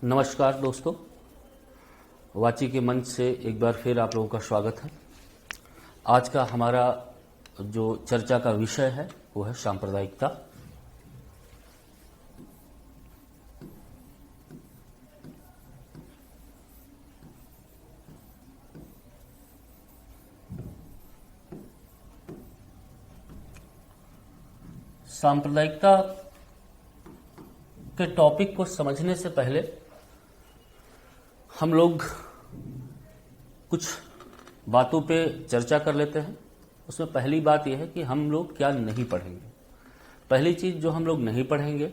नमस्कार दोस्तों, वाची के मंच से एक बार फिर आप लोगों का स्वागत है। आज का हमारा जो चर्चा का विषय है वो है सांप्रदायिकता। सांप्रदायिकता के टॉपिक को समझने से पहले हम लोग कुछ बातों पे चर्चा कर लेते हैं। उसमें पहली बात यह है कि हम लोग क्या नहीं पढ़ेंगे। पहली चीज जो हम लोग नहीं पढ़ेंगे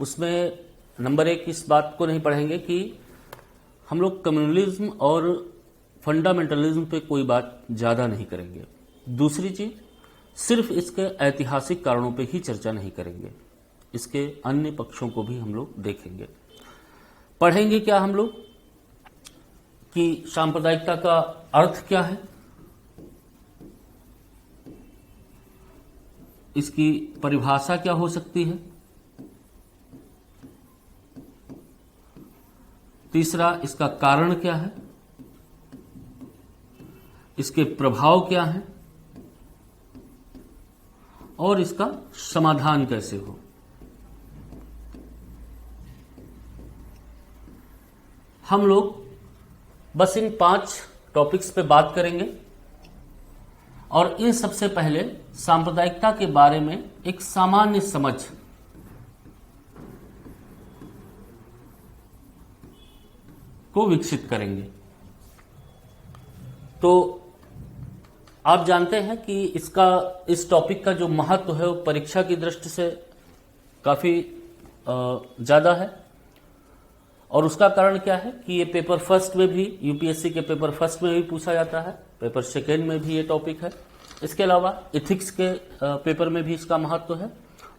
उसमें नंबर एक इस बात को नहीं पढ़ेंगे कि हम लोग कम्युनलिज्म और फंडामेंटलिज्म पे कोई बात ज़्यादा नहीं करेंगे। दूसरी चीज, सिर्फ इसके ऐतिहासिक कारणों पे ही चर्चा नहीं करेंगे, इसके अन्य पक्षों को भी हम लोग देखेंगे। पढ़ेंगे क्या हम लोग कि सांप्रदायिकता का अर्थ क्या है, इसकी परिभाषा क्या हो सकती है, तीसरा इसका कारण क्या है, इसके प्रभाव क्या है और इसका समाधान कैसे हो। हम लोग बस इन 5 टॉपिक्स पे बात करेंगे और इन सबसे पहले सांप्रदायिकता के बारे में एक सामान्य समझ को विकसित करेंगे। तो आप जानते हैं कि इस टॉपिक का जो महत्व है वो परीक्षा की दृष्टि से काफी ज्यादा है। और उसका कारण क्या है कि ये पेपर फर्स्ट में भी, यूपीएससी के पेपर फर्स्ट में भी पूछा जाता है, पेपर सेकेंड में भी ये टॉपिक है। इसके अलावा एथिक्स के पेपर में भी इसका महत्व है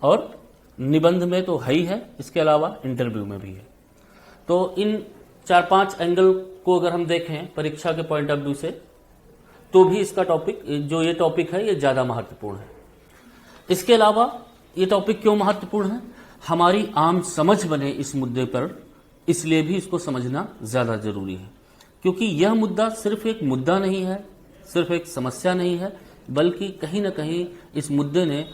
और निबंध में तो है ही है, इसके अलावा इंटरव्यू में भी है। तो इन 4-5 एंगल को अगर हम देखें परीक्षा के पॉइंट ऑफ व्यू से तो भी इसका टॉपिक, जो ये टॉपिक है, ये ज्यादा महत्वपूर्ण है। इसके अलावा ये टॉपिक क्यों महत्वपूर्ण है, हमारी आम समझ बने इस मुद्दे पर, इसलिए भी इसको समझना ज्यादा जरूरी है। क्योंकि यह मुद्दा सिर्फ एक मुद्दा नहीं है, सिर्फ एक समस्या नहीं है, बल्कि कहीं ना कहीं इस मुद्दे ने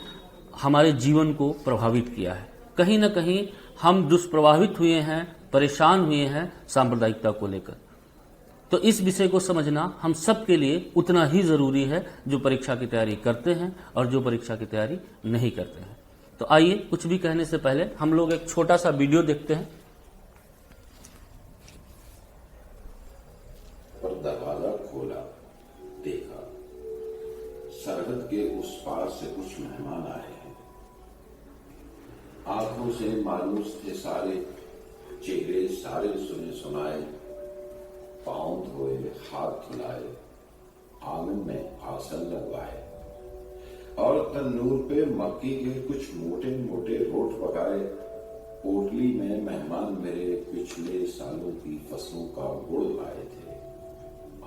हमारे जीवन को प्रभावित किया है। कहीं ना कहीं हम दुष्प्रभावित हुए हैं, परेशान हुए हैं सांप्रदायिकता को लेकर। तो इस विषय को समझना हम सब के लिए उतना ही जरूरी है जो परीक्षा की तैयारी करते हैं और जो परीक्षा की तैयारी नहीं करते हैं। तो आइए, कुछ भी कहने से पहले हम लोग एक छोटा सा वीडियो देखते हैं। दरवाजा खोला, देखा सरहद के उस पार से कुछ मेहमान आए हैं। आंखों से मायूस थे सारे चेहरे, सारे सुने सुनाए, पांव धोए, हाथ धुलाए, आंगन में आसन लगवाए और तंदूर पे मक्की के कुछ मोटे मोटे रोट पकाए। पोटली में मेहमान मेरे पिछले सालों की फसलों का गुड़ लाए थे।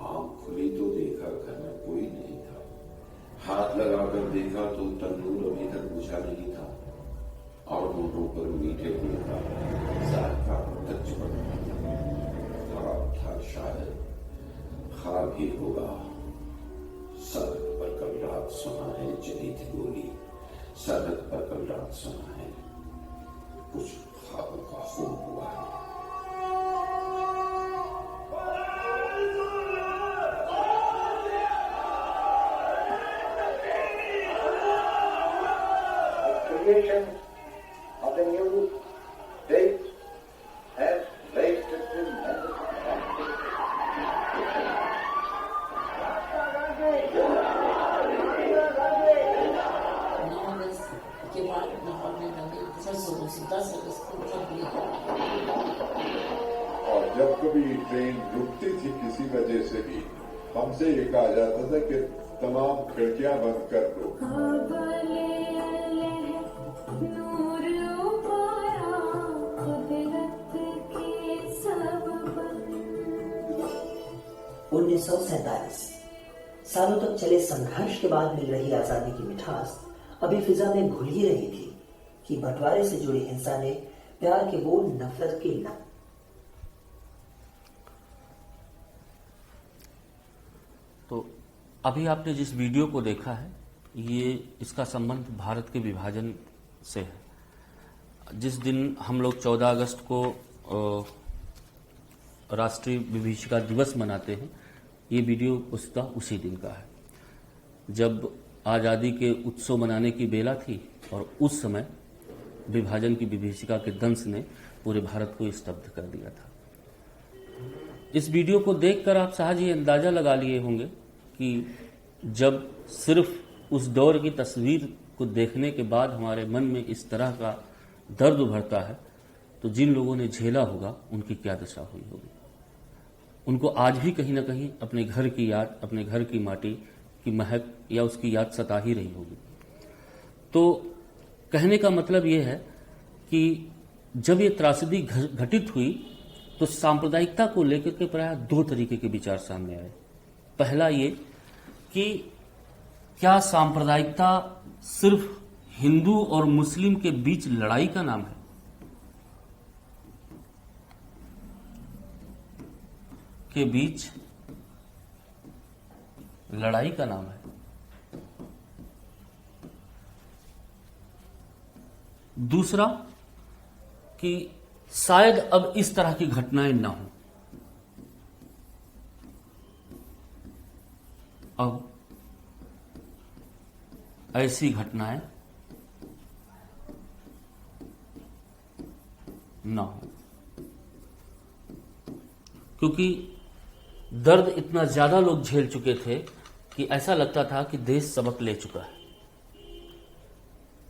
आंख खुली तो देखा घर में कोई नहीं था। हाथ लगाकर देखा तो तंदूर अभी तक बुझा नहीं था और होठों पर मीठे गुड़ का जायका तक चिपक रहा था। खराब था शायद, खा भी होगा। सरहद पर कल रात सुना है चली थी गोली, सरहद पर कल रात सुना है कुछ ख्वाबों का खून हुआ है। Of the new state has raised a tremendous के बाद लाहौर में लगे 10 अगस्त को और जब कभी ट्रेन रुकती थी किसी वजह से भी, हमसे ये कहा जाता था कि तमाम खिड़कियां बंद कर दो। 1947 सालों तक चले संघर्ष के बाद मिल रही आजादी की मिठास अभी फिजा में घुल ही रही थी कि बंटवारे से जुड़ी हिंसा ने प्यार के बोल नफरत के तो अभी आपने जिस वीडियो को देखा है, ये इसका संबंध भारत के विभाजन से है। जिस दिन हम लोग 14 अगस्त को राष्ट्रीय विभीषिका दिवस मनाते हैं, ये वीडियो उसका उसी दिन का है, जब आज़ादी के उत्सव मनाने की बेला थी और उस समय विभाजन की विभीषिका के दंश ने पूरे भारत को स्तब्ध कर दिया था। इस वीडियो को देखकर आप सहज ही अंदाजा लगा लिए होंगे कि जब सिर्फ उस दौर की तस्वीर को देखने के बाद हमारे मन में इस तरह का दर्द उभरता है, तो जिन लोगों ने झेला होगा उनकी क्या दशा हुई होगी। उनको आज भी कहीं ना कहीं अपने घर की याद, अपने घर की माटी की महक या उसकी याद सता ही रही होगी। तो कहने का मतलब यह है कि जब ये त्रासदी घटित हुई तो सांप्रदायिकता को लेकर के प्रायः दो तरीके के विचार सामने आए। पहला ये कि क्या सांप्रदायिकता सिर्फ हिंदू और मुस्लिम के बीच लड़ाई का नाम है? के बीच लड़ाई का नाम है। दूसरा कि शायद अब इस तरह की घटनाएं ना हो, अब ऐसी घटनाएं ना हो, क्योंकि दर्द इतना ज्यादा लोग झेल चुके थे कि ऐसा लगता था कि देश सबक ले चुका है,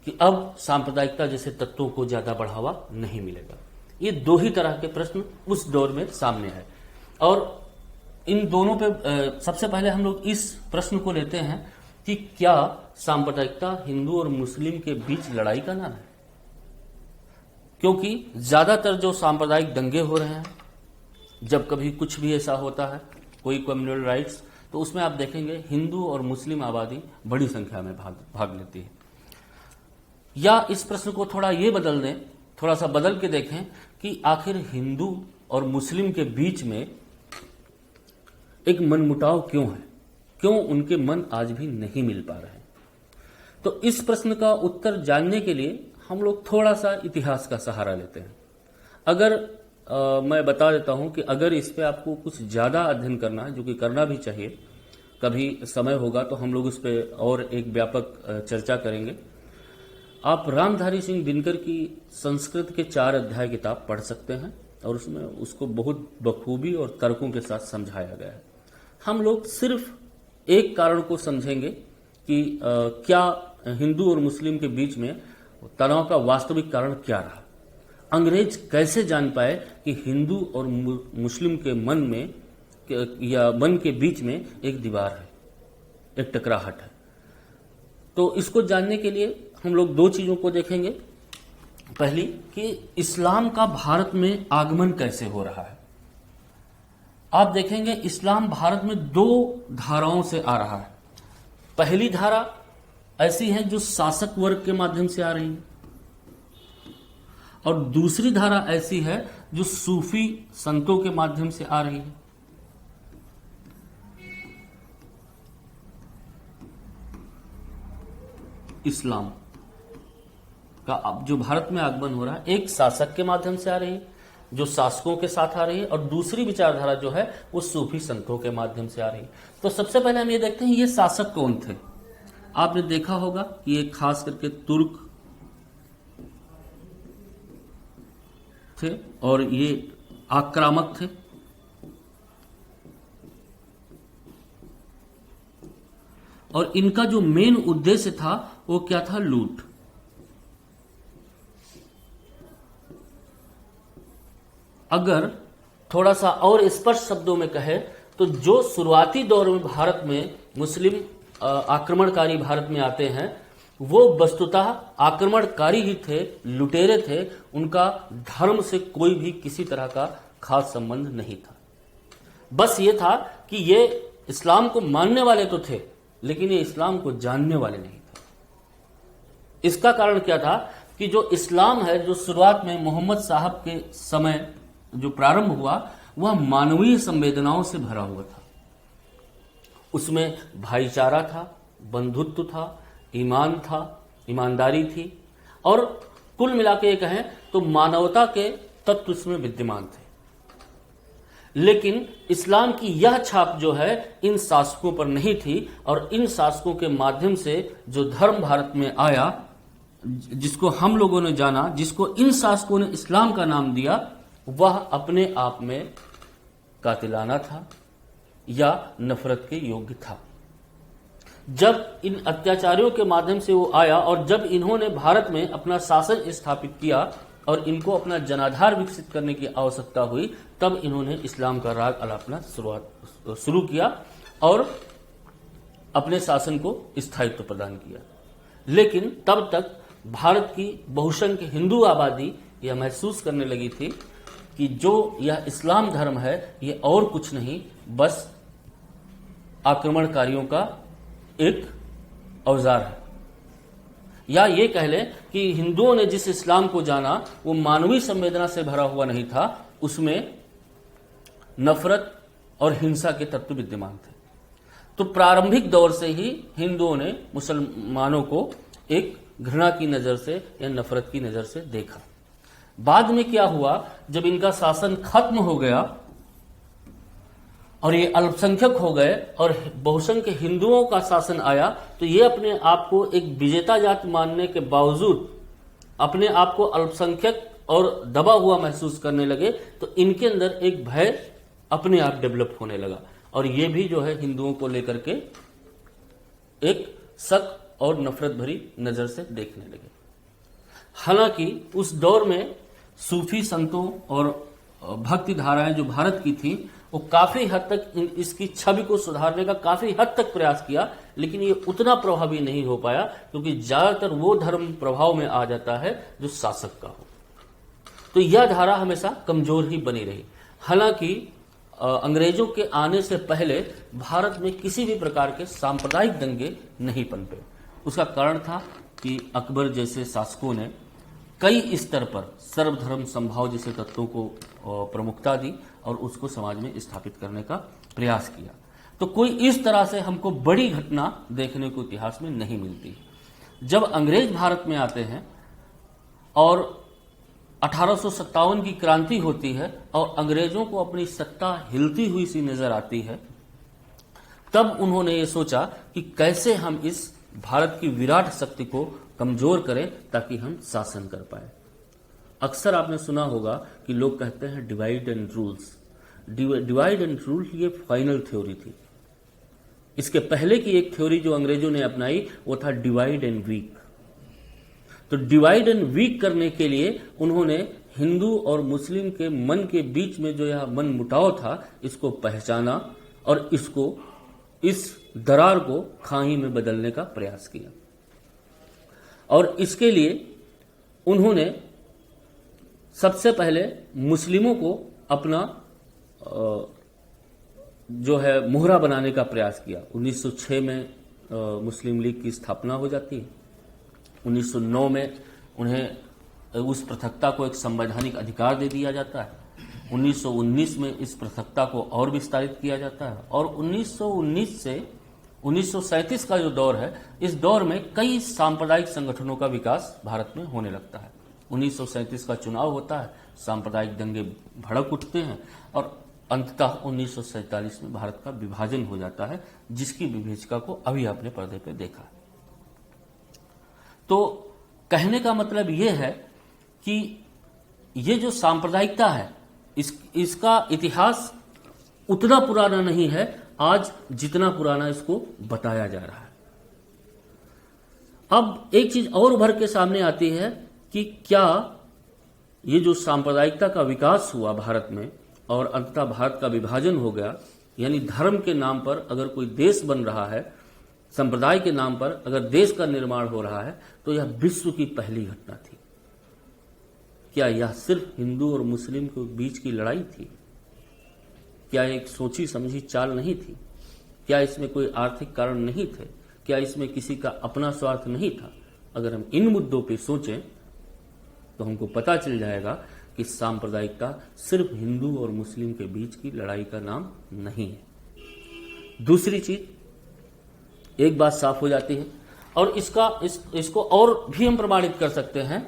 कि अब सांप्रदायिकता जैसे तत्वों को ज्यादा बढ़ावा नहीं मिलेगा। ये दो ही तरह के प्रश्न उस दौर में सामने है, और इन दोनों पे सबसे पहले हम लोग इस प्रश्न को लेते हैं कि क्या सांप्रदायिकता हिंदू और मुस्लिम के बीच लड़ाई का नाम है? क्योंकि ज्यादातर जो सांप्रदायिक दंगे हो रहे हैं, जब कभी कुछ भी ऐसा होता है, कोई कम्युनल राइट्स, तो उसमें आप देखेंगे हिंदू और मुस्लिम आबादी बड़ी संख्या में भाग लेती है। या इस प्रश्न को थोड़ा ये बदल दें, थोड़ा सा बदल के देखें कि आखिर हिंदू और मुस्लिम के बीच में एक मनमुटाव क्यों है, क्यों उनके मन आज भी नहीं मिल पा रहे हैं। तो इस प्रश्न का उत्तर जानने के लिए हम लोग थोड़ा सा इतिहास का सहारा लेते हैं। अगर मैं बता देता हूं कि अगर इस पे आपको कुछ ज्यादा अध्ययन करना है, जो कि करना भी चाहिए, कभी समय होगा तो हम लोग उस पे और एक व्यापक चर्चा करेंगे। आप रामधारी सिंह दिनकर की संस्कृत के 4 अध्याय किताब पढ़ सकते हैं, और उसमें उसको बहुत बखूबी और तर्कों के साथ समझाया गया है। हम लोग सिर्फ एक कारण को समझेंगे कि क्या हिंदू और मुस्लिम के बीच में तनाव का वास्तविक कारण क्या रहा। अंग्रेज कैसे जान पाए कि हिंदू और मुस्लिम के मन में या मन के बीच में एक दीवार है, एक टकराहट है। तो इसको जानने के लिए हम लोग 2 चीजों को देखेंगे। पहली कि इस्लाम का भारत में आगमन कैसे हो रहा है। आप देखेंगे इस्लाम भारत में 2 धाराओं से आ रहा है। पहली धारा ऐसी है जो शासक वर्ग के माध्यम से आ रही है, और दूसरी धारा ऐसी है जो सूफी संतों के माध्यम से आ रही है। इस्लाम का अब जो भारत में आगमन हो रहा है, एक शासक के माध्यम से आ रही है जो शासकों के साथ आ रही है, और दूसरी विचारधारा जो है वो सूफी संतों के माध्यम से आ रही है। तो सबसे पहले हम ये देखते हैं ये शासक कौन थे। आपने देखा होगा कि ये खास करके तुर्क थे और ये आक्रामक थे, और इनका जो मेन उद्देश्य था वो क्या था? लूट। अगर थोड़ा सा और स्पष्ट शब्दों में कहे तो जो शुरुआती दौर में भारत में मुस्लिम आक्रमणकारी भारत में आते हैं, वो वस्तुतः आक्रमणकारी ही थे, लुटेरे थे। उनका धर्म से कोई भी किसी तरह का खास संबंध नहीं था। बस ये था कि ये इस्लाम को मानने वाले तो थे, लेकिन ये इस्लाम को जानने वाले नहीं थे। इसका कारण क्या था कि जो इस्लाम है, जो शुरुआत में मोहम्मद साहब के समय जो प्रारंभ हुआ, वह मानवीय संवेदनाओं से भरा हुआ था। उसमें भाईचारा था, बंधुत्व था, ईमान था, ईमानदारी थी, और कुल मिला के कहें तो मानवता के तत्व उसमें विद्यमान थे। लेकिन इस्लाम की यह छाप जो है इन शासकों पर नहीं थी, और इन शासकों के माध्यम से जो धर्म भारत में आया, जिसको हम लोगों ने जाना, जिसको इन शासकों ने इस्लाम का नाम दिया, वह अपने आप में कातिलाना था या नफरत के योग्य था। जब इन अत्याचारियों के माध्यम से वो आया और जब इन्होंने भारत में अपना शासन स्थापित किया और इनको अपना जनाधार विकसित करने की आवश्यकता हुई, तब इन्होंने इस्लाम का राग अलापना शुरू किया और अपने शासन को स्थायित्व प्रदान किया। लेकिन तब तक भारत की बहुसंख्य हिंदू आबादी यह महसूस करने लगी थी कि जो यह इस्लाम धर्म है ये और कुछ नहीं, बस आक्रमणकारियों का एक औजार है। या ये कह लें कि हिंदुओं ने जिस इस्लाम को जाना वो मानवीय संवेदना से भरा हुआ नहीं था, उसमें नफरत और हिंसा के तत्व विद्यमान थे। तो प्रारंभिक दौर से ही हिंदुओं ने मुसलमानों को एक घृणा की नजर से या नफरत की नजर से देखा। बाद में क्या हुआ, जब इनका शासन खत्म हो गया और ये अल्पसंख्यक हो गए और बहुसंख्य हिंदुओं का शासन आया, तो ये अपने आप को एक विजेता जात मानने के बावजूद अपने आप को अल्पसंख्यक और दबा हुआ महसूस करने लगे। तो इनके अंदर एक भय अपने आप डेवलप होने लगा और ये भी जो है हिंदुओं को लेकर के एक शक और नफरत भरी नजर से देखने लगे। हालांकि उस दौर में सूफी संतों और भक्ति धाराएं जो भारत की थी वो काफी हद तक इसकी छवि को सुधारने का काफी हद तक प्रयास किया, लेकिन ये उतना प्रभावी नहीं हो पाया क्योंकि ज्यादातर वो धर्म प्रभाव में आ जाता है जो शासक का हो। तो यह धारा हमेशा कमजोर ही बनी रही। हालांकि अंग्रेजों के आने से पहले भारत में किसी भी प्रकार के सांप्रदायिक दंगे नहीं पनपे। उसका कारण था कि अकबर जैसे शासकों ने कई स्तर पर सर्वधर्म संभाव जैसे तत्वों को प्रमुखता दी और उसको समाज में स्थापित करने का प्रयास किया। तो कोई इस तरह से हमको बड़ी घटना देखने को इतिहास में नहीं मिलती। जब अंग्रेज भारत में आते हैं और 1857 की क्रांति होती है और अंग्रेजों को अपनी सत्ता हिलती हुई सी नजर आती है, तब उन्होंने ये सोचा कि कैसे हम इस भारत की विराट शक्ति को कमजोर करें ताकि हम शासन कर पाए। अक्सर आपने सुना होगा कि लोग कहते हैं divide and rules. Divide and rule ये फाइनल थ्योरी थी। इसके पहले की एक थ्योरी जो अंग्रेजों ने अपनाई वो था डिवाइड एंड वीक। तो डिवाइड एंड वीक करने के लिए उन्होंने हिंदू और मुस्लिम के मन के बीच में जो यह मन मुटाव था इसको पहचाना और इस दरार को खाई में बदलने का प्रयास किया। और इसके लिए उन्होंने सबसे पहले मुस्लिमों को अपना जो है मोहरा बनाने का प्रयास किया। 1906 में मुस्लिम लीग की स्थापना हो जाती है। 1909 में उन्हें उस पृथकता को एक संवैधानिक अधिकार दे दिया जाता है। 1919 में इस पृथकता को और विस्तारित किया जाता है और 1919 से 1937 का जो दौर है, इस दौर में कई सांप्रदायिक संगठनों का विकास भारत में होने लगता है। 1937 का चुनाव होता है, सांप्रदायिक दंगे भड़क उठते हैं और अंततः 1947 में भारत का विभाजन हो जाता है, जिसकी विभेदिका को अभी आपने पर्दे पे देखा है। तो कहने का मतलब यह है कि ये जो सांप्रदायिकता है इसका इतिहास उतना पुराना नहीं है आज जितना पुराना इसको बताया जा रहा है। अब एक चीज और उभर के सामने आती है कि क्या ये जो सांप्रदायिकता का विकास हुआ भारत में और अंततः भारत का विभाजन हो गया, यानी धर्म के नाम पर अगर कोई देश बन रहा है, संप्रदाय के नाम पर अगर देश का निर्माण हो रहा है, तो यह विश्व की पहली घटना थी। क्या यह सिर्फ हिंदू और मुस्लिम के बीच की लड़ाई थी? क्या एक सोची समझी चाल नहीं थी? क्या इसमें कोई आर्थिक कारण नहीं थे? क्या इसमें किसी का अपना स्वार्थ नहीं था? अगर हम इन मुद्दों पे सोचें तो हमको पता चल जाएगा कि सांप्रदायिकता सिर्फ हिंदू और मुस्लिम के बीच की लड़ाई का नाम नहीं है। दूसरी चीज, एक बात साफ हो जाती है। और इसको और भी हम प्रमाणित कर सकते हैं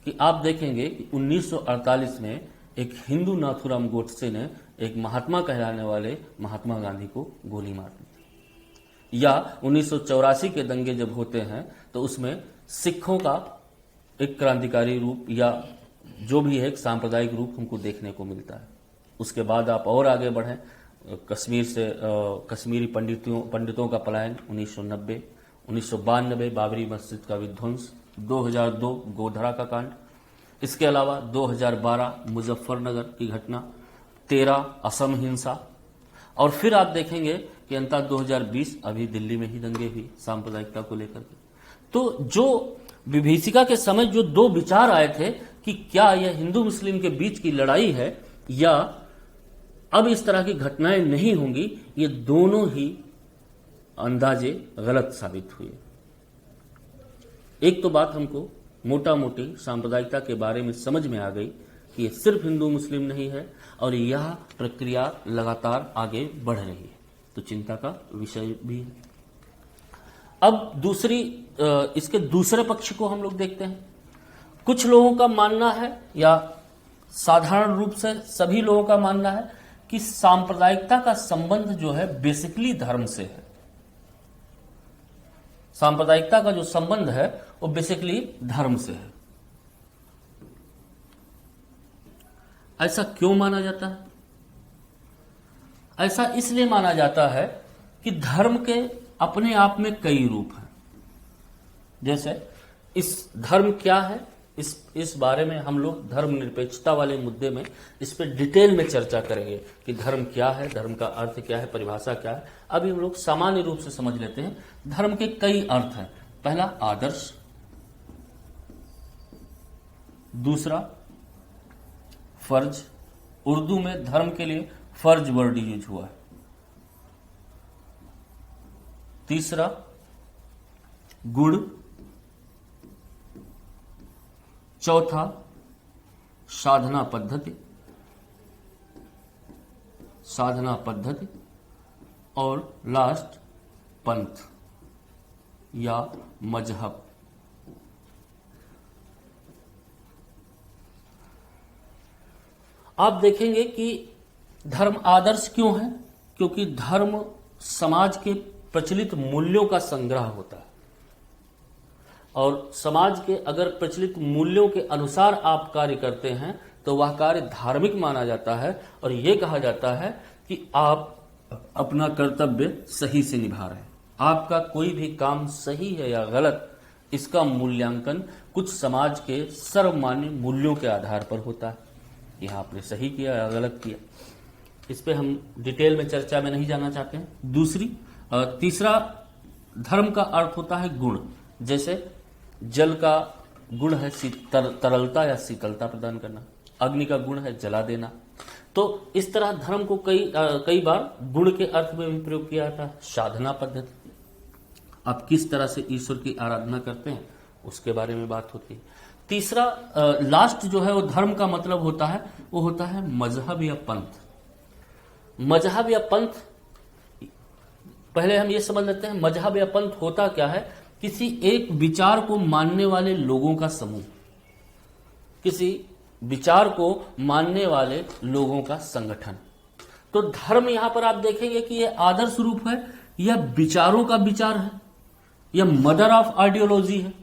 कि आप देखेंगे कि 1948 में एक हिंदू नाथूराम गोडसे ने एक महात्मा कहलाने वाले महात्मा गांधी को गोली मार दी थी। या 1984 के दंगे जब होते हैं तो उसमें सिखों का एक क्रांतिकारी रूप या जो भी है एक सांप्रदायिक रूप हमको देखने को मिलता है। उसके बाद आप और आगे बढ़ें, कश्मीर से कश्मीरी पंडितों का पलायन 1990, 1992 बाबरी मस्जिद का विध्वंस, 2002 गोधरा का कांड, इसके अलावा 2012 मुजफ्फरनगर की घटना, 13 असम हिंसा, और फिर आप देखेंगे कि अंततः 2020 अभी दिल्ली में ही दंगे हुई सांप्रदायिकता को लेकर के। तो जो विभीषिका के समय जो दो विचार आए थे कि क्या यह हिंदू मुस्लिम के बीच की लड़ाई है या अब इस तरह की घटनाएं नहीं होंगी, ये दोनों ही अंदाजे गलत साबित हुए। एक तो बात हमको मोटा मोटी सांप्रदायिकता के बारे में समझ में आ गई कि ये सिर्फ हिंदू मुस्लिम नहीं है और यह प्रक्रिया लगातार आगे बढ़ रही है, तो चिंता का विषय भी है। अब इसके दूसरे पक्ष को हम लोग देखते हैं। कुछ लोगों का मानना है या साधारण रूप से सभी लोगों का मानना है कि सांप्रदायिकता का संबंध जो है बेसिकली धर्म से है। सांप्रदायिकता का जो संबंध है वो बेसिकली धर्म से है। ऐसा क्यों माना जाता है? ऐसा इसलिए माना जाता है कि धर्म के अपने आप में कई रूप हैं। जैसे इस धर्म क्या है, इस बारे में हम लोग धर्मनिरपेक्षता वाले मुद्दे में इस पर डिटेल में चर्चा करेंगे कि धर्म क्या है, धर्म का अर्थ क्या है, परिभाषा क्या है। अभी हम लोग सामान्य रूप से समझ लेते हैं। धर्म के कई अर्थ हैं। पहला आदर्श, दूसरा फर्ज, उर्दू में धर्म के लिए फर्ज वर्ड यूज हुआ है। तीसरा गुण, चौथा साधना पद्धति और लास्ट पंथ या मजहब। आप देखेंगे कि धर्म आदर्श क्यों है? क्योंकि धर्म समाज के प्रचलित मूल्यों का संग्रह होता है और समाज के अगर प्रचलित मूल्यों के अनुसार आप कार्य करते हैं तो वह कार्य धार्मिक माना जाता है और यह कहा जाता है कि आप अपना कर्तव्य सही से निभा रहे हैं। आपका कोई भी काम सही है या गलत, इसका मूल्यांकन कुछ समाज के सर्वमान्य मूल्यों के आधार पर होता है कि आपने सही किया या गलत किया। इस पे हम डिटेल में चर्चा में नहीं जाना चाहते हैं। तीसरा धर्म का अर्थ होता है गुण। जैसे जल का गुण है तरलता या शीतलता प्रदान करना, अग्नि का गुण है जला देना। तो इस तरह धर्म को कई बार गुण के अर्थ में भी प्रयोग किया जाता है। साधना पद्धति, आप किस तरह से ईश्वर की आराधना करते हैं उसके बारे में बात होती है। तीसरा लास्ट जो है वो धर्म का मतलब होता है, वो होता है मजहब या पंथ। मजहब या पंथ, पहले हम ये समझ लेते हैं मजहब या पंथ होता क्या है। किसी एक विचार को मानने वाले लोगों का समूह, किसी विचार को मानने वाले लोगों का संगठन। तो धर्म यहां पर आप देखेंगे कि यह आदर्श रूप है, यह विचारों का विचार है, यह मदर ऑफ आइडियोलॉजी है।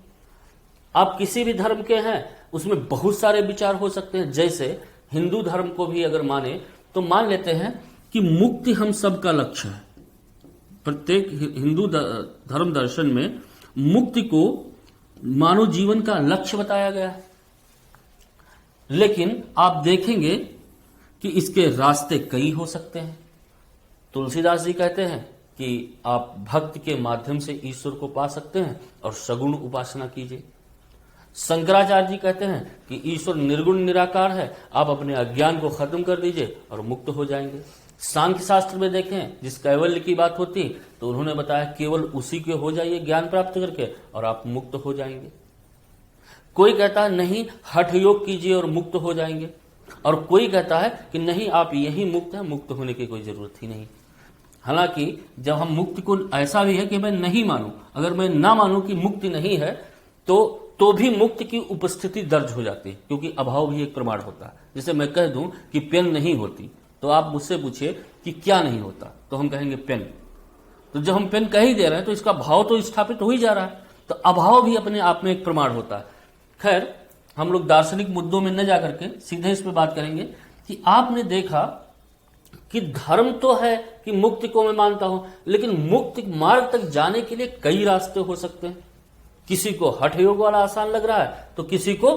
आप किसी भी धर्म के हैं उसमें बहुत सारे विचार हो सकते हैं। जैसे हिंदू धर्म को भी अगर माने तो मान लेते हैं कि मुक्ति हम सबका लक्ष्य है। प्रत्येक हिंदू धर्म दर्शन में मुक्ति को मानव जीवन का लक्ष्य बताया गया है। लेकिन आप देखेंगे कि इसके रास्ते कई हो सकते हैं। तुलसीदास जी कहते हैं कि आप भक्ति के माध्यम से ईश्वर को पा सकते हैं और सगुण उपासना कीजिए। शंकराचार्य जी कहते हैं कि ईश्वर निर्गुण निराकार है, आप अपने अज्ञान को खत्म कर दीजिए और मुक्त हो जाएंगे। सांख्य शास्त्र में देखें जिस कैवल्य की बात होती तो उन्होंने बताया केवल उसी के हो जाइए ज्ञान प्राप्त करके और आप मुक्त हो जाएंगे। कोई कहता है नहीं हठ योग कीजिए और मुक्त हो जाएंगे, और कोई कहता है कि नहीं आप यही मुक्त है, मुक्त होने की कोई जरूरत ही नहीं। हालांकि जब हम मुक्ति को, ऐसा भी है कि मैं नहीं मानूं, अगर मैं ना मानूं कि मुक्ति नहीं है तो भी मुक्ति की उपस्थिति दर्ज हो जाती है, क्योंकि अभाव भी एक प्रमाण होता है। जैसे मैं कह दूं कि पेन नहीं होती, तो आप मुझसे पूछिए कि क्या नहीं होता, तो हम कहेंगे पेन। तो जब हम पेन कह ही दे रहे हैं तो इसका भाव तो स्थापित हो ही जा रहा है, तो अभाव भी अपने आप में एक प्रमाण होता है। खैर, हम लोग दार्शनिक मुद्दों में न जाकर के सीधे इस पे बात करेंगे कि आपने देखा कि धर्म तो है कि मुक्ति को मैं मानता हूं, लेकिन मुक्ति मार्ग तक जाने के लिए कई रास्ते हो सकते हैं। किसी को हठ योग वाला आसान लग रहा है, तो किसी को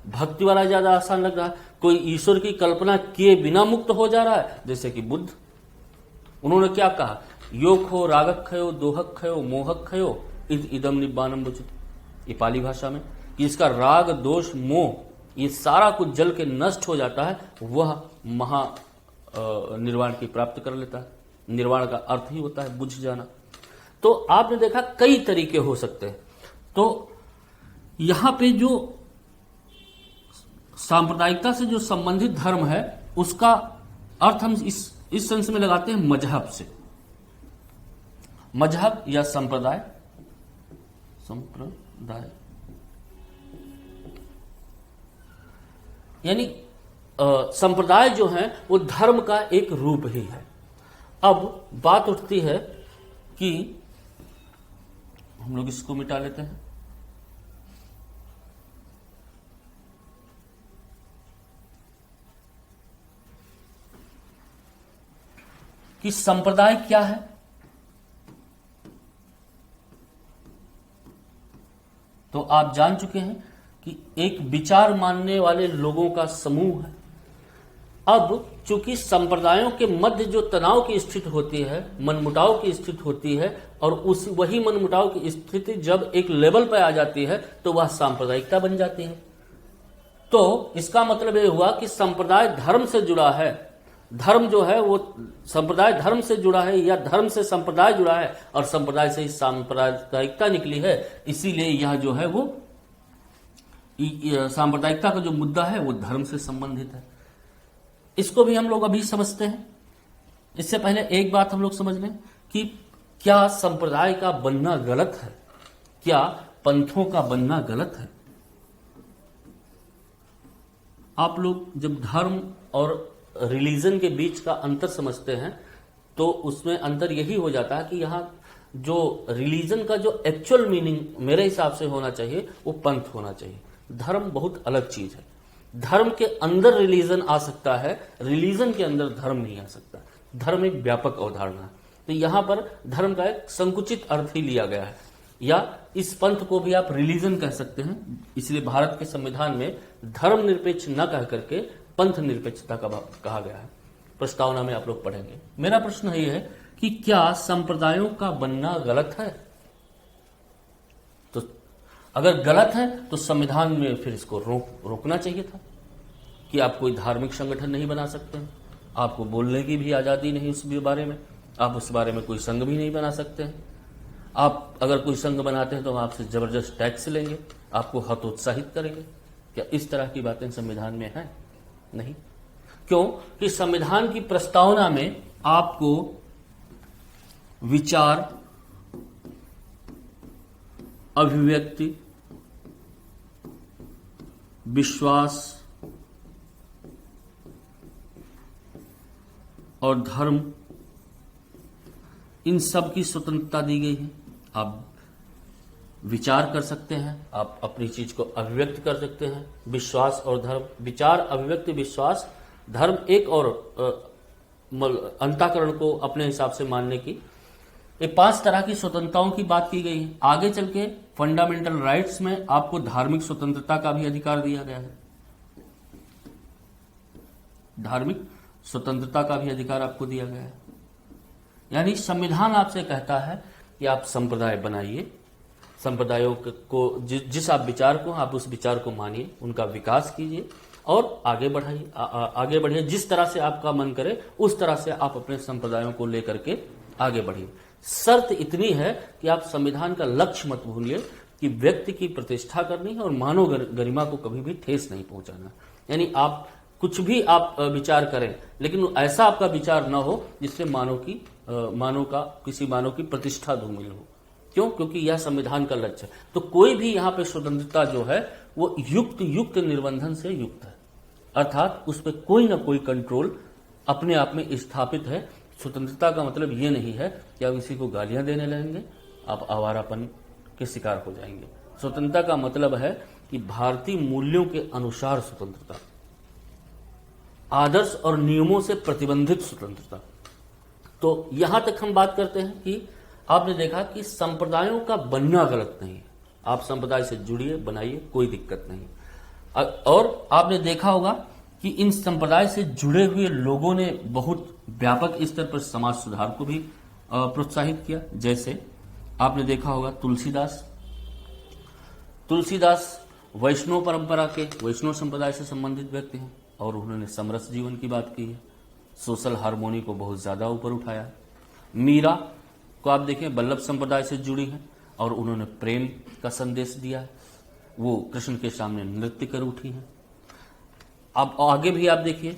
भक्ति वाला ज्यादा आसान लग रहा है। कोई ईश्वर की कल्पना किए बिना मुक्त हो जा रहा है, जैसे कि बुद्ध। उन्होंने क्या कहा, योखो रागक्षयो दोहक्षयो मोहक्षयो इदम निब्बानम बुझित, ये पाली भाषा में, कि इसका राग दोष मोह ये सारा कुछ जल के नष्ट हो जाता है, वह महा निर्वाण की प्राप्त कर लेता है। निर्वाण का अर्थ ही होता है बुझ जाना। तो आपने देखा कई तरीके हो सकते हैं। तो यहां पे जो सांप्रदायिकता से जो संबंधित धर्म है, उसका अर्थ हम इस सेंस में लगाते हैं मजहब से। मजहब या संप्रदाय, यानी संप्रदाय जो है वो धर्म का एक रूप ही है। अब बात उठती है कि हम लोग इसको मिटा लेते हैं। कि संप्रदाय क्या है। तो आप जान चुके हैं कि एक विचार मानने वाले लोगों का समूह है। अब चूंकि संप्रदायों के मध्य जो तनाव की स्थिति होती है, मनमुटाव की स्थिति होती है, और वही मनमुटाव की स्थिति जब एक लेवल पर आ जाती है तो वह सांप्रदायिकता बन जाती है। तो इसका मतलब यह हुआ कि संप्रदाय धर्म से जुड़ा है, धर्म जो है वो संप्रदाय धर्म से जुड़ा है, या धर्म से संप्रदाय जुड़ा है, और संप्रदाय से ही सांप्रदायिकता निकली है। इसीलिए यह जो है वो सांप्रदायिकता का जो मुद्दा है वो धर्म से संबंधित है। इसको भी हम लोग अभी समझते हैं। इससे पहले एक बात हम लोग समझ लें कि क्या संप्रदाय का बनना गलत है, क्या पंथों का बनना गलत है। आप लोग जब धर्म और रिलीजन के बीच का अंतर समझते हैं तो उसमें अंतर यही हो जाता है कि यहाँ जो रिलीजन का जो एक्चुअल मीनिंग मेरे हिसाब से होना चाहिए वो पंथ होना चाहिए। धर्म बहुत अलग चीज है। धर्म के अंदर रिलीजन आ सकता है, रिलीजन के अंदर धर्म नहीं आ सकता। धर्म एक व्यापक अवधारणा है। तो यहां पर धर्म का एक संकुचित अर्थ ही लिया गया है, या इस पंथ को भी आप रिलीजन कह सकते हैं। इसलिए भारत के संविधान में धर्म निरपेक्ष न कह करके पंथ निरपेक्षता का कहा गया है। प्रस्तावना में आप लोग पढ़ेंगे। मेरा प्रश्न ये है कि क्या संप्रदायों का बनना गलत है। तो अगर गलत है तो संविधान में फिर इसको रोकना चाहिए था कि आप कोई धार्मिक संगठन नहीं बना सकते हैं, आपको बोलने की भी आजादी नहीं उस बारे में, आप उस बारे में कोई संघ भी नहीं बना सकते हैं। आप अगर कोई संघ बनाते हैं तो हम आपसे जबरदस्त टैक्स लेंगे, आपको हतोत्साहित करेंगे। क्या इस तरह की बातें संविधान में हैं? नहीं। क्यों? कि संविधान की प्रस्तावना में आपको विचार, अभिव्यक्ति, विश्वास और धर्म, इन सब की स्वतंत्रता दी गई है। आप विचार कर सकते हैं, आप अपनी चीज को अभिव्यक्त कर सकते हैं। विश्वास और धर्म, विचार, अभिव्यक्ति, विश्वास, धर्म, एक और अंतःकरण को अपने हिसाब से मानने की, ये 5 तरह की स्वतंत्रताओं की बात की गई है। आगे चल के फंडामेंटल राइट्स में आपको धार्मिक स्वतंत्रता का भी अधिकार दिया गया है। धार्मिक स्वतंत्रता का भी अधिकार आपको दिया गया है। यानी संविधान आपसे कहता है कि आप संप्रदाय बनाइए, संप्रदायों को जिस आप विचार को, आप उस विचार को मानिए, उनका विकास कीजिए और आगे बढ़ाइए, आगे बढ़िए। जिस तरह से आपका मन करे उस तरह से आप अपने संप्रदायों को लेकर के आगे बढ़िए। शर्त इतनी है कि आप संविधान का लक्ष्य मत भूलिए कि व्यक्ति की प्रतिष्ठा करनी है और मानव गरिमा को कभी भी ठेस नहीं पहुंचाना। यानी आप कुछ भी आप विचार करें, लेकिन ऐसा आपका विचार न हो जिससे मानव की मानव का, किसी मानव की प्रतिष्ठा धूमिल हो। क्यों? क्योंकि यह संविधान का लक्ष्य है। तो कोई भी यहाँ पे स्वतंत्रता जो है वो युक्त निर्बंधन से युक्त है, अर्थात उस पर कोई ना कोई कंट्रोल अपने आप में स्थापित है। स्वतंत्रता का मतलब ये नहीं है कि आप किसी को गालियां देने लगेंगे, आप आवारापन के शिकार हो जाएंगे। स्वतंत्रता का मतलब है कि भारतीय मूल्यों के अनुसार स्वतंत्रता, आदर्श और नियमों से प्रतिबंधित स्वतंत्रता। तो यहां तक हम बात करते हैं कि आपने देखा कि संप्रदायों का बनना गलत नहीं है। आप संप्रदाय से जुड़िए, बनाइए, कोई दिक्कत नहीं। और आपने देखा होगा कि इन संप्रदाय से जुड़े हुए लोगों ने बहुत व्यापक स्तर पर समाज सुधार को भी प्रोत्साहित किया। जैसे आपने देखा होगा तुलसीदास वैष्णव परंपरा के, वैष्णव संप्रदाय से संबंधित व्यक्ति हैं और उन्होंने समरस जीवन की बात की है, सोशल हार्मोनी को बहुत ज्यादा ऊपर उठाया। मीरा को आप देखें, वल्लभ संप्रदाय से जुड़ी है और उन्होंने प्रेम का संदेश दिया है। वो कृष्ण के सामने नृत्य कर उठी हैं। अब आगे भी आप देखिए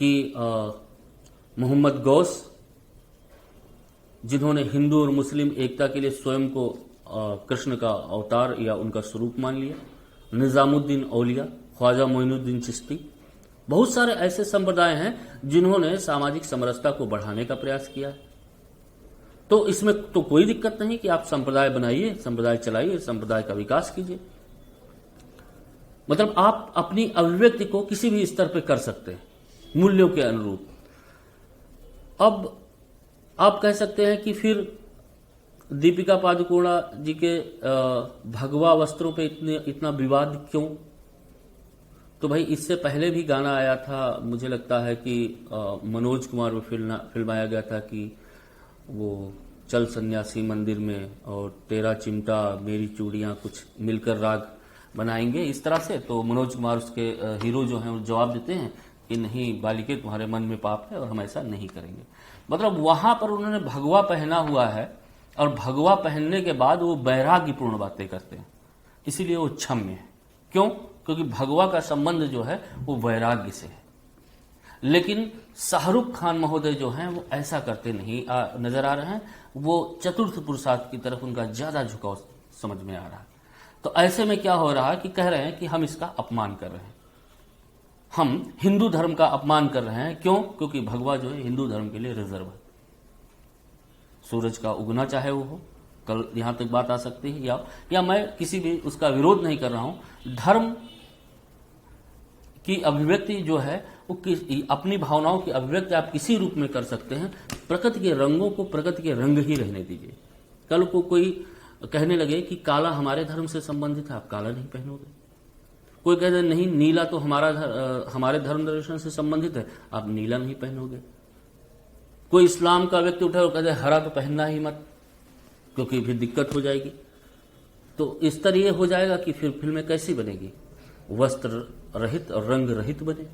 कि मोहम्मद गौस, जिन्होंने हिंदू और मुस्लिम एकता के लिए स्वयं को कृष्ण का अवतार या उनका स्वरूप मान लिया। निजामुद्दीन औलिया, ख्वाजा मोइनुद्दीन चिश्ती, बहुत सारे ऐसे संप्रदाय हैं जिन्होंने सामाजिक समरसता को बढ़ाने का प्रयास किया है। तो इसमें तो कोई दिक्कत नहीं कि आप संप्रदाय बनाइए, संप्रदाय चलाइए, संप्रदाय का विकास कीजिए। मतलब आप अपनी अभिव्यक्ति को किसी भी स्तर पर कर सकते हैं मूल्यों के अनुरूप। अब आप कह सकते हैं कि फिर दीपिका पादुकोण जी के भगवा वस्त्रों पे इतना विवाद क्यों? तो भाई इससे पहले भी गाना आया था, मुझे लगता है कि मनोज कुमार में फिल्माया गया था कि वो चल सन्यासी मंदिर में और तेरा चिमटा मेरी चूड़ियां कुछ मिलकर राग बनाएंगे, इस तरह से। तो मनोज कुमार उसके हीरो जो हैं वो जवाब देते हैं कि नहीं बालिके, तुम्हारे मन में पाप है और हम ऐसा नहीं करेंगे। मतलब वहां पर उन्होंने भगवा पहना हुआ है और भगवा पहनने के बाद वो वैराग्यपूर्ण बातें करते हैं, इसीलिए वो क्षम्य है। क्यों? क्योंकि भगवा का संबंध जो है वो वैराग्य से है। लेकिन शाहरुख खान महोदय जो हैं वो ऐसा करते नहीं नजर आ रहे हैं। वो चतुर्थ पुरुषार्थ की तरफ उनका ज्यादा झुकाव समझ में आ रहा है। तो ऐसे में क्या हो रहा है कि कह रहे हैं कि हम इसका अपमान कर रहे हैं, हम हिंदू धर्म का अपमान कर रहे हैं। क्यों? क्योंकि भगवा जो है हिंदू धर्म के लिए रिजर्व है। सूरज का उगना चाहे वो हो, कल यहां तक बात आ सकती है, या मैं किसी भी उसका विरोध नहीं कर रहा हूं। धर्म की अभिव्यक्ति जो है वो अपनी भावनाओं की अभिव्यक्ति आप किसी रूप में कर सकते हैं। प्रकृति के रंगों को प्रकृति के रंग ही रहने दीजिए। कल को कोई कहने लगे कि काला हमारे धर्म से संबंधित है, आप काला नहीं पहनोगे। कोई कहते नहीं नीला तो हमारे धर्म दर्शन से संबंधित है, आप नीला नहीं पहनोगे। कोई इस्लाम का व्यक्ति उठा और कहते हरा तो पहनना ही मत, क्योंकि फिर दिक्कत हो जाएगी। तो इस तरह ये हो जाएगा कि फिर फिल्में कैसी बनेगी? वस्त्र रहित और रंग रहित बने।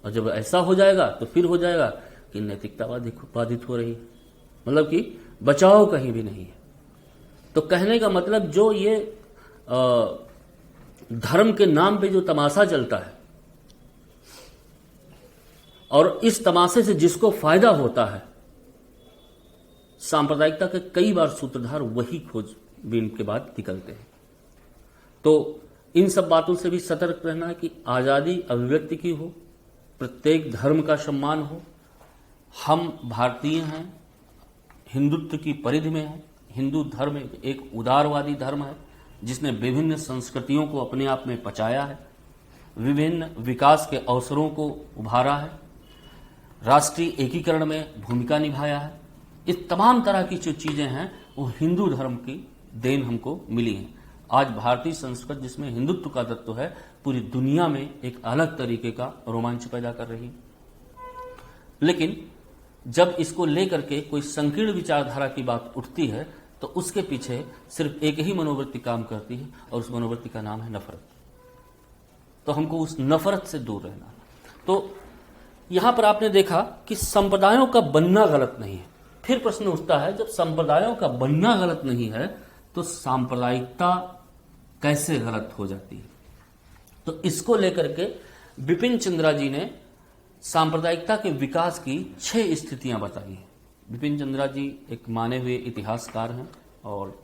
और जब ऐसा हो जाएगा तो फिर हो जाएगा कि नैतिकता बाधित हो रही है, मतलब कि बचाव कहीं भी नहीं है। तो कहने का मतलब जो ये धर्म के नाम पे जो तमाशा चलता है और इस तमाशे से जिसको फायदा होता है, सांप्रदायिकता के कई बार सूत्रधार वही खोजबीन के बाद निकलते हैं। तो इन सब बातों से भी सतर्क रहना है कि आजादी अभिव्यक्ति की हो, प्रत्येक धर्म का सम्मान हो। हम भारतीय हैं, हिंदुत्व की परिधि में हैं। हिंदू धर्म एक उदारवादी धर्म है जिसने विभिन्न संस्कृतियों को अपने आप में पचाया है, विभिन्न विकास के अवसरों को उभारा है, राष्ट्रीय एकीकरण में भूमिका निभाया है। इस तमाम तरह की जो चीजें हैं वो हिंदू धर्म की देन हमको मिली हैं। आज भारतीय संस्कृति जिसमें हिंदुत्व का तत्व है, पूरी दुनिया में एक अलग तरीके का रोमांच पैदा कर रही है। लेकिन जब इसको लेकर के कोई संकीर्ण विचारधारा की बात उठती है तो उसके पीछे सिर्फ एक ही मनोवृत्ति काम करती है और उस मनोवृत्ति का नाम है नफरत। तो हमको उस नफरत से दूर रहना। तो यहां पर आपने देखा कि संप्रदायों का बनना गलत नहीं है। फिर प्रश्न उठता है, जब संप्रदायों का बनना गलत नहीं है तो सांप्रदायिकता कैसे गलत हो जाती है? तो इसको लेकर के बिपिन चंद्रा जी ने सांप्रदायिकता के विकास की 6 स्थितियां बताई हैं। बिपिन चंद्रा जी एक माने हुए इतिहासकार हैं और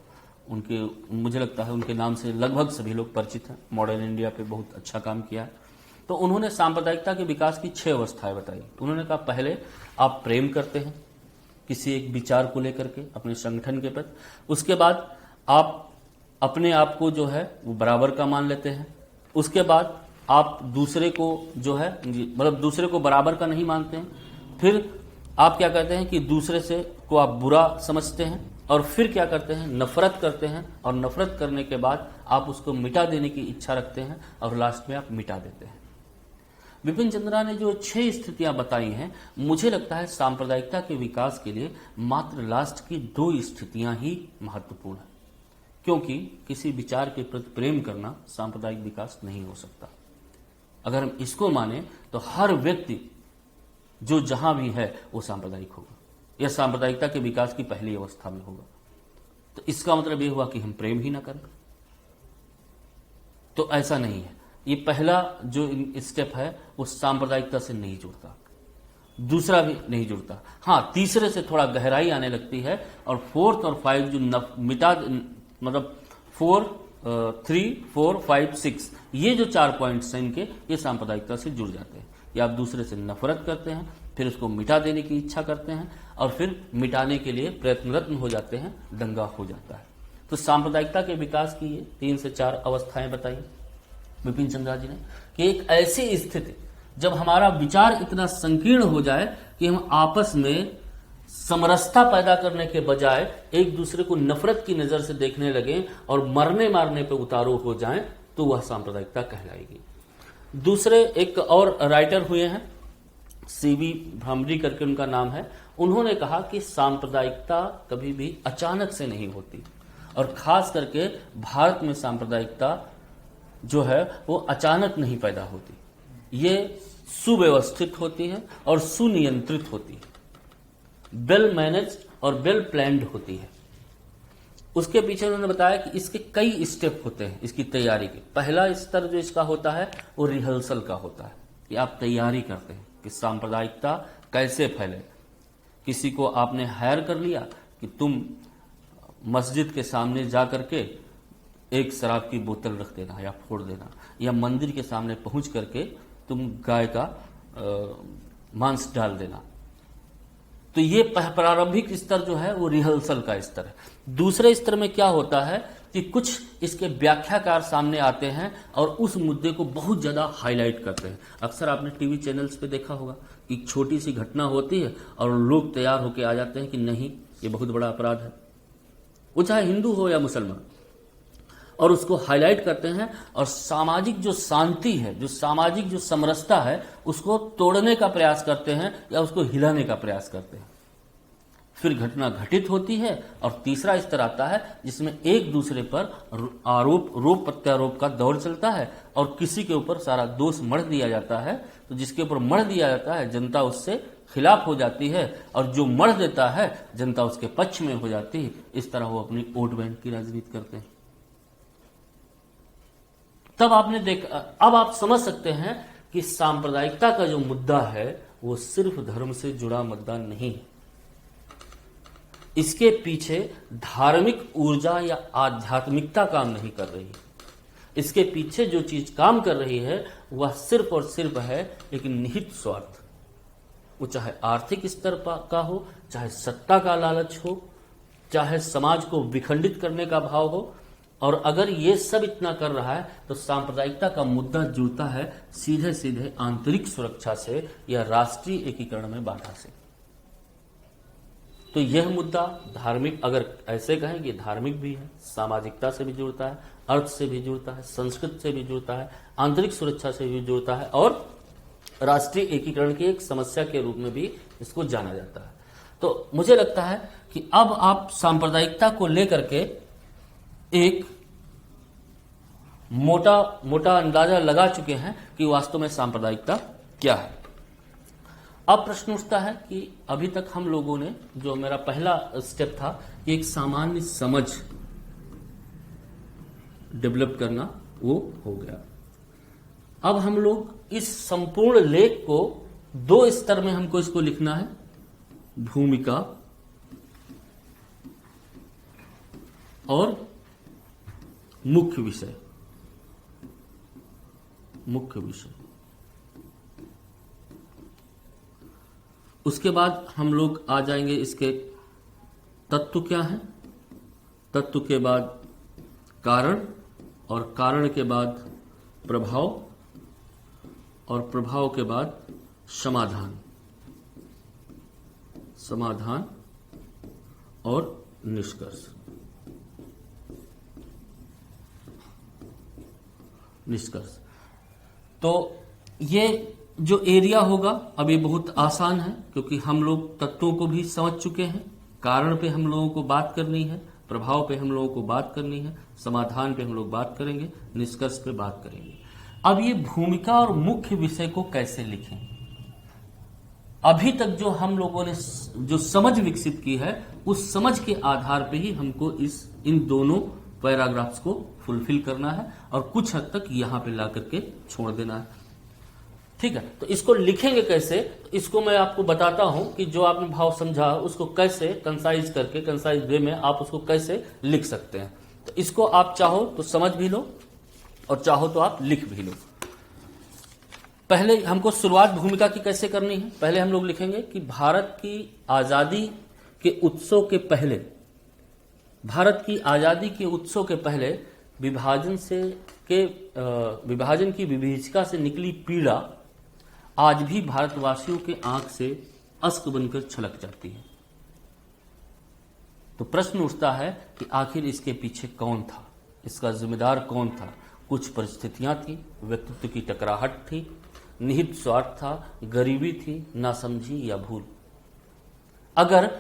उनके मुझे लगता है उनके नाम से लगभग सभी लोग परिचित हैं। मॉडर्न इंडिया पे बहुत अच्छा काम किया है। तो उन्होंने सांप्रदायिकता के विकास की 6 अवस्थाएं बताई। उन्होंने कहा पहले आप प्रेम करते हैं किसी एक विचार को लेकर के अपने संगठन के प्रति, उसके बाद आप अपने आप को जो है वो बराबर का मान लेते हैं, उसके बाद आप दूसरे को जो है मतलब दूसरे को बराबर का नहीं मानते हैं, फिर आप क्या कहते हैं कि दूसरे से को आप बुरा समझते हैं, और फिर क्या करते हैं नफरत करते हैं, और नफरत करने के बाद आप उसको मिटा देने की इच्छा रखते हैं और लास्ट में आप मिटा देते हैं। बिपिन चंद्रा ने जो 6 स्थितियां बताई हैं, मुझे लगता है सांप्रदायिकता के विकास के लिए मात्र लास्ट की 2 स्थितियां ही महत्वपूर्ण है, क्योंकि किसी विचार के प्रति प्रेम करना सांप्रदायिक विकास नहीं हो सकता। अगर हम इसको माने तो हर व्यक्ति जो जहां भी है वो सांप्रदायिक होगा, यह सांप्रदायिकता के विकास की पहली अवस्था में होगा। तो इसका मतलब यह हुआ कि हम प्रेम ही ना करें, तो ऐसा नहीं है। ये पहला जो स्टेप है वो सांप्रदायिकता से नहीं जुड़ता, दूसरा भी नहीं जुड़ता। हाँ, तीसरे से थोड़ा गहराई आने लगती है, और 4th और 5 जो मिटा मतलब 4, 3, 4, 5, 6 ये जो 4 पॉइंट्स हैं इनके, ये सांप्रदायिकता से जुड़ जाते हैं। या आप दूसरे से नफरत करते हैं, फिर उसको मिटा देने की इच्छा करते हैं, और फिर मिटाने के लिए प्रयत्नरत हो जाते हैं, दंगा हो जाता है। तो सांप्रदायिकता के विकास की ये 3 से 4 अवस्थाएं बताई बिपिन चंद्रा जी ने, कि एक ऐसी स्थिति जब हमारा विचार इतना संकीर्ण हो जाए कि हम आपस में समरसता पैदा करने के बजाय एक दूसरे को नफरत की नजर से देखने लगे और मरने मारने पे उतारू हो जाएं, तो वह सांप्रदायिकता कहलाएगी। दूसरे एक और राइटर हुए हैं, सीवी भ्रामरी करके उनका नाम है। उन्होंने कहा कि सांप्रदायिकता कभी भी अचानक से नहीं होती, और खास करके भारत में सांप्रदायिकता जो है वो अचानक नहीं पैदा होती, ये सुव्यवस्थित होती है और सुनियंत्रित होती है, वेल मैनेज्ड और वेल प्लान्ड होती है। उसके पीछे उन्होंने बताया कि इसके कई स्टेप होते हैं इसकी तैयारी के। पहला स्तर जो इसका होता है वो रिहर्सल का होता है, कि आप तैयारी करते हैं कि सांप्रदायिकता कैसे फैले। किसी को आपने हायर कर लिया कि तुम मस्जिद के सामने जा करके एक शराब की बोतल रख देना या फोड़ देना, या मंदिर के सामने पहुंच करके तुम गाय का मांस डाल देना। तो ये प्रारंभिक स्तर जो है वो रिहर्सल का स्तर है। दूसरे स्तर में क्या होता है कि कुछ इसके व्याख्याकार सामने आते हैं और उस मुद्दे को बहुत ज्यादा हाईलाइट करते हैं। अक्सर आपने टीवी चैनल्स पे देखा होगा कि छोटी सी घटना होती है और लोग तैयार होकर आ जाते हैं कि नहीं ये बहुत बड़ा अपराध है, वो चाहे हिंदू हो या मुसलमान, और उसको हाईलाइट करते हैं और सामाजिक जो शांति है, जो सामाजिक जो समरसता है, उसको तोड़ने का प्रयास करते हैं या उसको हिलाने का प्रयास करते हैं। फिर घटना घटित होती है और तीसरा स्तर आता है जिसमें एक दूसरे पर रोप प्रत्यारोप का दौर चलता है और किसी के ऊपर सारा दोष मढ़ दिया जाता है। तो जिसके ऊपर मढ़ दिया जाता है जनता उससे खिलाफ हो जाती है, और जो मढ़ देता है जनता उसके पक्ष में हो जाती है। इस तरह वो अपनी वोट बैंक की राजनीति करते हैं। तब आपने देखा, अब आप समझ सकते हैं कि सांप्रदायिकता का जो मुद्दा है वो सिर्फ धर्म से जुड़ा मुद्दा नहीं है। इसके पीछे धार्मिक ऊर्जा या आध्यात्मिकता काम नहीं कर रही है। इसके पीछे जो चीज काम कर रही है वह सिर्फ और सिर्फ है लेकिन निहित स्वार्थ। वो चाहे आर्थिक स्तर का हो, चाहे सत्ता का लालच हो, चाहे समाज को विखंडित करने का भाव हो। और अगर ये सब इतना कर रहा है तो सांप्रदायिकता का मुद्दा जुड़ता है सीधे सीधे आंतरिक सुरक्षा से या राष्ट्रीय एकीकरण में बाधा से। तो यह मुद्दा धार्मिक, अगर ऐसे कहें कि धार्मिक भी है, सामाजिकता से भी जुड़ता है, अर्थ से भी जुड़ता है, संस्कृत से भी जुड़ता है, आंतरिक सुरक्षा से भी जुड़ता है, और राष्ट्रीय एकीकरण की एक समस्या के रूप में भी इसको जाना जाता है। तो मुझे लगता है कि अब आप सांप्रदायिकता को लेकर के एक मोटा अंदाजा लगा चुके हैं कि वास्तव में सांप्रदायिकता क्या है। अब प्रश्न उठता है कि अभी तक हम लोगों ने, जो मेरा पहला स्टेप था, एक सामान्य समझ डेवलप करना, वो हो गया। अब हम लोग इस संपूर्ण लेख को 2 स्तर में हमको इसको लिखना है, भूमिका और मुख्य विषय। उसके बाद हम लोग आ जाएंगे इसके तत्व क्या है, तत्व के बाद कारण, और कारण के बाद प्रभाव, और प्रभाव के बाद समाधान और निष्कर्ष। तो ये जो एरिया होगा अब ये बहुत आसान है, क्योंकि हम लोग तत्वों को भी समझ चुके हैं। कारण पे हम लोगों को बात करनी है, प्रभाव पे हम लोगों को बात करनी है, समाधान पे हम लोग बात करेंगे, निष्कर्ष पे बात करेंगे। अब ये भूमिका और मुख्य विषय को कैसे लिखें, अभी तक जो हम लोगों ने जो समझ विकसित की है उस समझ के आधार पे ही हमको इन दोनों पैराग्राफ्स को फुलफिल करना है और कुछ हद तक यहां पे ला करके छोड़ देना है। ठीक है, तो इसको लिखेंगे कैसे, इसको मैं आपको बताता हूं कि जो आपने भाव समझा उसको कैसे कंसाइज करके, कंसाइज वे में आप उसको कैसे लिख सकते हैं। तो इसको आप चाहो तो समझ भी लो और चाहो तो आप लिख भी लो। पहले हमको शुरुआत भूमिका की कैसे करनी है, पहले हम लोग लिखेंगे कि भारत की आजादी के उत्सव के पहले, भारत की आजादी के उत्सव के पहले विभाजन की विभीषिका से निकली पीड़ा आज भी भारतवासियों के आंख से अश्क बनकर छलक जाती है। तो प्रश्न उठता है कि आखिर इसके पीछे कौन था, इसका जिम्मेदार कौन था। कुछ परिस्थितियां थी, व्यक्तित्व की टकराहट थी, निहित स्वार्थ था, गरीबी थी, नासमझी या भूल। अगर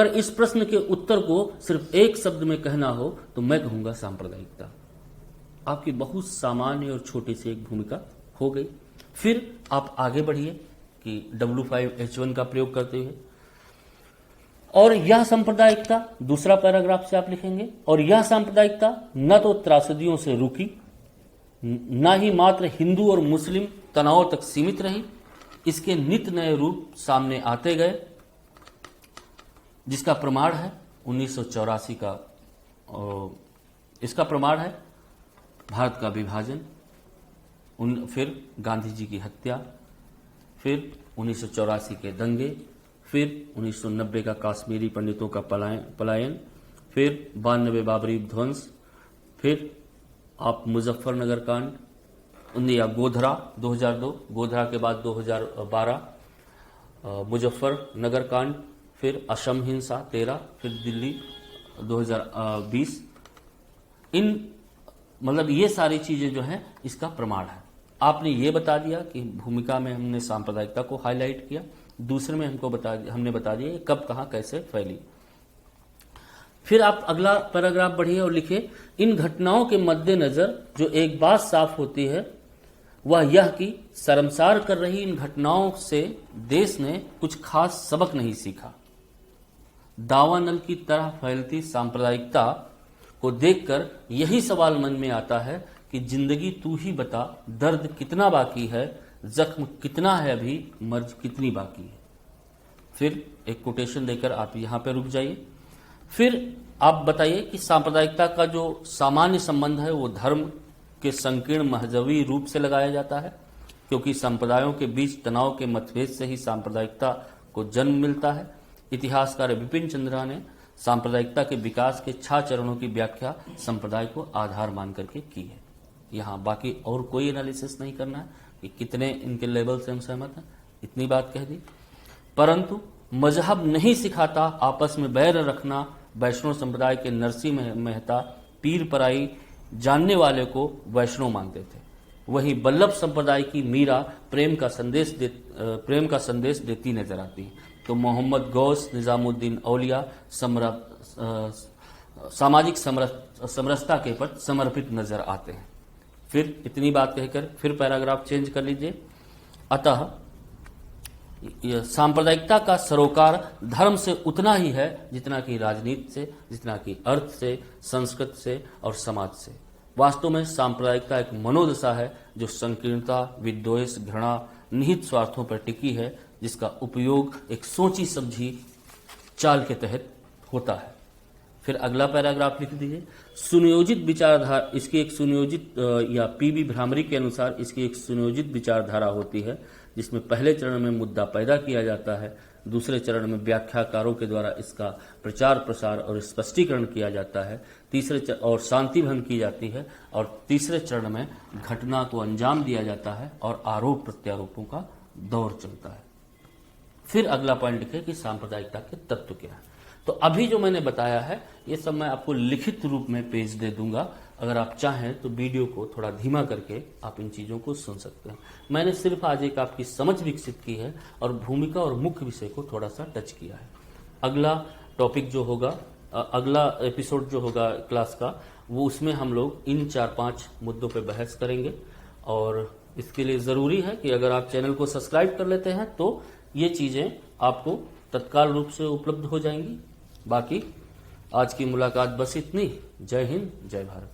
इस प्रश्न के उत्तर को सिर्फ एक शब्द में कहना हो तो मैं कहूंगा सांप्रदायिकता। आपकी बहुत सामान्य और छोटी सी एक भूमिका हो गई। फिर आप आगे बढ़िए कि W5H1 का प्रयोग करते हुए, और यह सांप्रदायिकता, दूसरा पैराग्राफ से आप लिखेंगे, और यह सांप्रदायिकता न तो त्रासदियों से रुकी, न ही मात्र हिंदू और मुस्लिम तनाव तक सीमित रही, इसके नित नए रूप सामने आते गए, जिसका प्रमाण है 1984 का। इसका प्रमाण है भारत का विभाजन, फिर गांधी जी की हत्या, फिर 1984 के दंगे, फिर 1990 का कश्मीरी पंडितों का पलायन, फिर 92 बाबरी ध्वंस, फिर आप मुजफ्फरनगर कांड या गोधरा 2002, गोधरा के बाद 2012 मुजफ्फरनगर कांड, फिर असम हिंसा 13, फिर दिल्ली 2020। मतलब ये सारी चीजें जो हैं इसका प्रमाण है। आपने ये बता दिया कि भूमिका में हमने सांप्रदायिकता को हाईलाइट किया, दूसरे में हमने बता दिया कब कहां कैसे फैली। फिर आप अगला पैराग्राफ बढ़िए और लिखिए, इन घटनाओं के मद्देनजर जो एक बात साफ होती है वह यह कि शर्मसार कर रही इन घटनाओं से देश ने कुछ खास सबक नहीं सीखा। दावानल की तरह फैलती सांप्रदायिकता को देखकर यही सवाल मन में आता है कि जिंदगी तू ही बता, दर्द कितना बाकी है, जख्म कितना है अभी, मर्ज कितनी बाकी है। फिर एक कोटेशन देकर आप यहां पर रुक जाइए। फिर आप बताइए कि सांप्रदायिकता का जो सामान्य संबंध है वो धर्म के संकीर्ण महजवी रूप से लगाया जाता है, क्योंकि संप्रदायों के बीच तनाव के मतभेद से ही सांप्रदायिकता को जन्म मिलता है। इतिहासकार बिपिन चंद्रा ने सांप्रदायिकता के विकास के 6 चरणों की व्याख्या संप्रदाय को आधार मान करके की है। यहाँ बाकी और कोई एनालिसिस नहीं करना है कि कितने इनके लेवल से हम सहमत हैं, इतनी बात कह दी। परंतु मजहब नहीं सिखाता आपस में बैर रखना। वैष्णव संप्रदाय के नरसिंह मेहता पीर पराई जानने वाले को वैष्णव मानते थे। वही बल्लभ संप्रदाय की मीरा प्रेम का संदेश देती नजर आती है। तो मोहम्मद गौस, निजामुद्दीन औलिया सामाजिक समरसता के प्रति समर्पित नजर आते हैं। फिर इतनी बात कहकर फिर पैराग्राफ चेंज कर लीजिए। अतः सांप्रदायिकता का सरोकार धर्म से उतना ही है जितना कि राजनीति से, जितना कि अर्थ से, संस्कृत से और समाज से। वास्तव में सांप्रदायिकता एक मनोदशा है जो संकीर्णता, विद्वेष, घृणा, निहित स्वार्थों पर टिकी है, जिसका उपयोग एक सोची समझी चाल के तहत होता है। फिर अगला पैराग्राफ लिख दीजिए, सुनियोजित विचारधारा, इसकी एक सुनियोजित या पीबी भ्रामरी के अनुसार इसकी एक सुनियोजित विचारधारा होती है, जिसमें पहले चरण में मुद्दा पैदा किया जाता है, दूसरे चरण में व्याख्याकारों के द्वारा इसका प्रचार प्रसार और स्पष्टीकरण किया जाता है, और शांति भंग की जाती है, और तीसरे चरण में घटना को अंजाम दिया जाता है और आरोप प्रत्यारोपों का दौर चलता है। फिर अगला पॉइंट लिखे कि सांप्रदायिकता के तत्व क्या है। तो अभी जो मैंने बताया है ये सब मैं आपको लिखित रूप में पेज दे दूंगा, अगर आप चाहें तो वीडियो को थोड़ा धीमा करके आप इन चीजों को सुन सकते हैं। मैंने सिर्फ आज एक आपकी समझ विकसित की है और भूमिका और मुख्य विषय को थोड़ा सा टच किया है। अगला टॉपिक जो होगा, अगला एपिसोड जो होगा क्लास का, वो उसमें हम लोग इन 4-5 मुद्दों पे बहस करेंगे, और इसके लिए जरूरी है कि अगर आप चैनल को सब्सक्राइब कर लेते हैं तो ये चीजें आपको तत्काल रूप से उपलब्ध हो जाएंगी। बाकी आज की मुलाकात बस इतनी। जय हिंद, जय भारत।